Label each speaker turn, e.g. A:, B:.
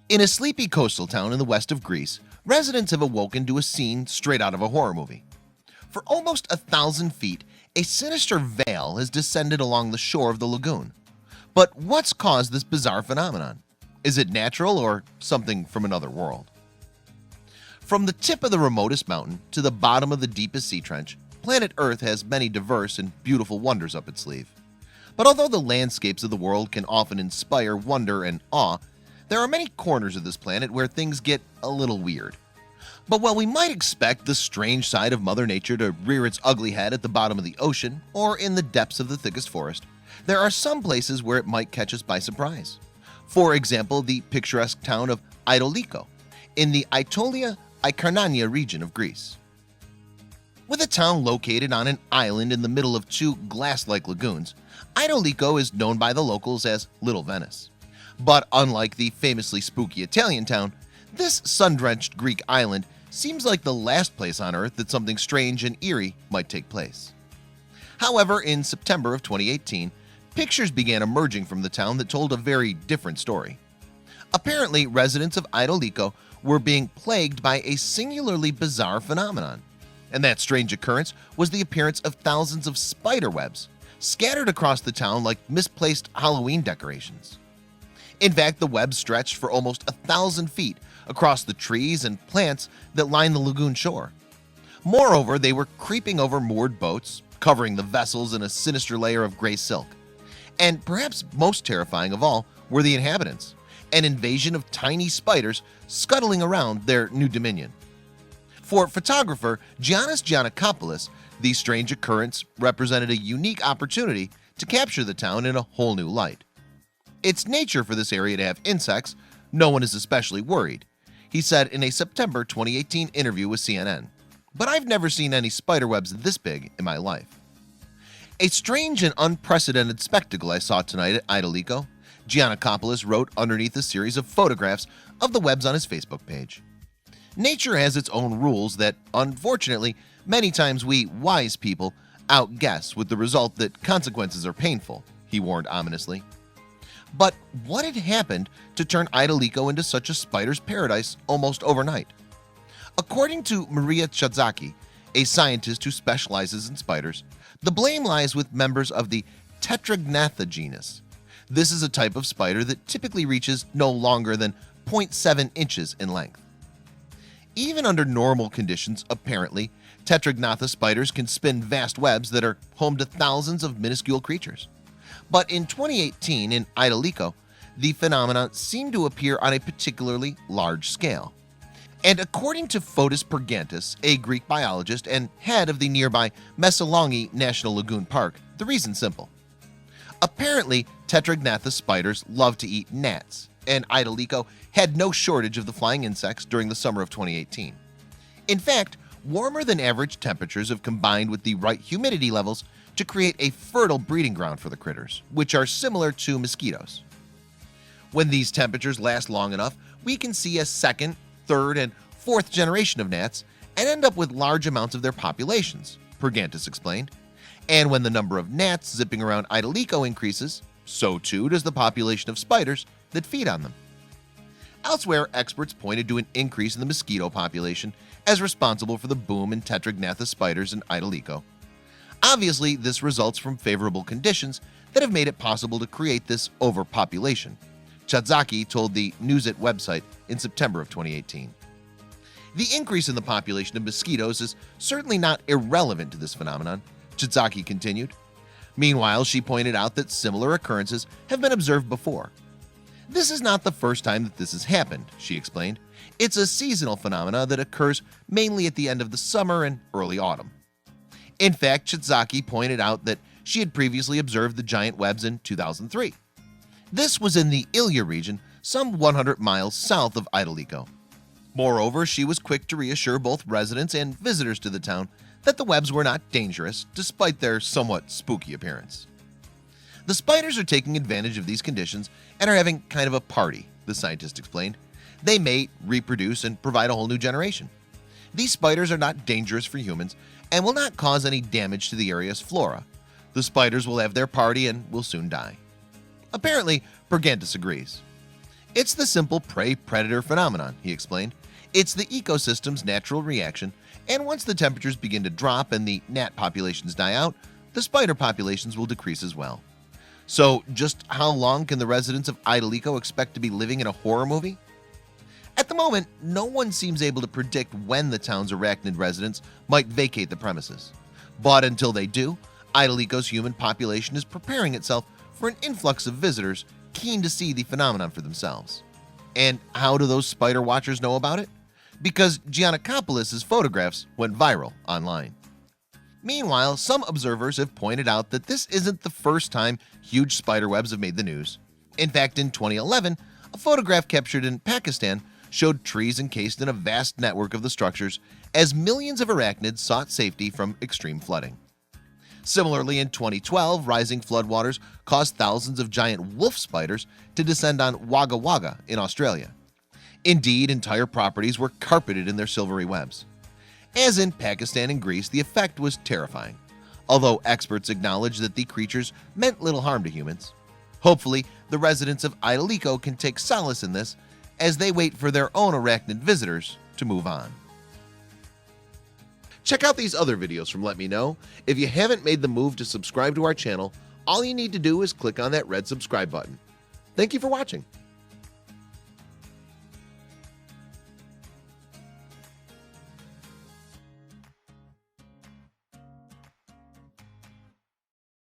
A: In a sleepy coastal town in the west of Greece, residents have awoken to a scene straight out of a horror movie. For almost 1,000 feet, a sinister veil has descended along the shore of the lagoon. But what's caused this bizarre phenomenon? Is it natural or something from another world? From the tip of the remotest mountain to the bottom of the deepest sea trench, planet Earth has many diverse and beautiful wonders up its sleeve. But although the landscapes of the world can often inspire wonder and awe, there are many corners of this planet where things get a little weird. But while we might expect the strange side of Mother Nature to rear its ugly head at the bottom of the ocean or in the depths of the thickest forest, there are some places where it might catch us by surprise. For example, the picturesque town of Aitoliko in the Aitolia-Ikarnania region of Greece. With a town located on an island in the middle of two glass-like lagoons, Aitoliko is known by the locals as Little Venice. But unlike the famously spooky Italian town, this sun-drenched Greek island seems like the last place on Earth that something strange and eerie might take place. However, in September of 2018, pictures began emerging from the town that told a very different story. Apparently, residents of Aitoliko were being plagued by a singularly bizarre phenomenon. And that strange occurrence was the appearance of thousands of spider webs scattered across the town like misplaced Halloween decorations. In fact, the webs stretched for almost 1,000 feet across the trees and plants that line the lagoon shore. Moreover, they were creeping over moored boats, covering the vessels in a sinister layer of gray silk. And perhaps most terrifying of all were the inhabitants, an invasion of tiny spiders scuttling around their new dominion. For photographer Giannis Giannakopoulos, the strange occurrence represented a unique opportunity to capture the town in a whole new light. It's nature for this area to have insects. No one is especially worried, he said in a September 2018 interview with CNN. But I've never seen any spiderwebs this big in my life. A strange and unprecedented spectacle I saw tonight at Aitoliko, Giannakopoulos wrote underneath a series of photographs of the webs on his Facebook page. Nature has its own rules that, unfortunately, many times we wise people outguess, with the result that consequences are painful, he warned ominously. But what had happened to turn Aitoliko into such a spider's paradise almost overnight? According to Maria Chadzaki, a scientist who specializes in spiders, the blame lies with members of the Tetragnatha genus. This is a type of spider that typically reaches no longer than 0.7 inches in length. Even under normal conditions, apparently, Tetragnatha spiders can spin vast webs that are home to thousands of minuscule creatures. But in 2018 in Aitoliko, the phenomenon seemed to appear on a particularly large scale. And according to Fotis Pergantis, a Greek biologist and head of the nearby Messalongi National Lagoon Park, the reason's simple. Apparently, Tetragnatha spiders love to eat gnats, and Aitoliko had no shortage of the flying insects during the summer of 2018. In fact, warmer than average temperatures have combined with the right humidity levels to create a fertile breeding ground for the critters, which are similar to mosquitoes. When these temperatures last long enough, we can see a second, third, and fourth generation of gnats and end up with large amounts of their populations, Pergantis explained. And when the number of gnats zipping around Aitoliko increases, so too does the population of spiders that feed on them. Elsewhere, experts pointed to an increase in the mosquito population as responsible for the boom in Tetragnatha spiders in Aitoliko. Obviously, this results from favorable conditions that have made it possible to create this overpopulation, Chadzaki told the Newsit website in September of 2018. The increase in the population of mosquitoes is certainly not irrelevant to this phenomenon, Chadzaki continued. Meanwhile, she pointed out that similar occurrences have been observed before. This is not the first time that this has happened, she explained. It's a seasonal phenomena that occurs mainly at the end of the summer and early autumn. In fact, Chadzaki pointed out that she had previously observed the giant webs in 2003. This was in the Ilya region, some 100 miles south of Aitoliko. Moreover, she was quick to reassure both residents and visitors to the town that the webs were not dangerous, despite their somewhat spooky appearance. The spiders are taking advantage of these conditions and are having kind of a party, the scientist explained. They mate, reproduce, and provide a whole new generation. These spiders are not dangerous for humans and will not cause any damage to the area's flora. The spiders will have their party and will soon die. Apparently, Pergantis agrees. It's the simple prey-predator phenomenon, he explained. It's the ecosystem's natural reaction, and once the temperatures begin to drop and the gnat populations die out, the spider populations will decrease as well. So just how long can the residents of Idalico expect to be living in a horror movie? At the moment, no one seems able to predict when the town's arachnid residents might vacate the premises. But until they do, Idalico's human population is preparing itself for an influx of visitors keen to see the phenomenon for themselves. And how do those spider watchers know about it? Because Giannakopoulos' photographs went viral online. Meanwhile, some observers have pointed out that this isn't the first time huge spider webs have made the news. In fact, in 2011, a photograph captured in Pakistan showed trees encased in a vast network of the structures as millions of arachnids sought safety from extreme flooding. Similarly, in 2012, rising floodwaters caused thousands of giant wolf spiders to descend on Wagga Wagga in Australia. Indeed, entire properties were carpeted in their silvery webs. As in Pakistan and Greece, the effect was terrifying, although experts acknowledge that the creatures meant little harm to humans. Hopefully, the residents of Idalico can take solace in this as they wait for their own arachnid visitors to move on. Check out these other videos from Let Me Know. If you haven't made the move to subscribe to our channel, all you need to do is click on that red subscribe button. Thank you for watching.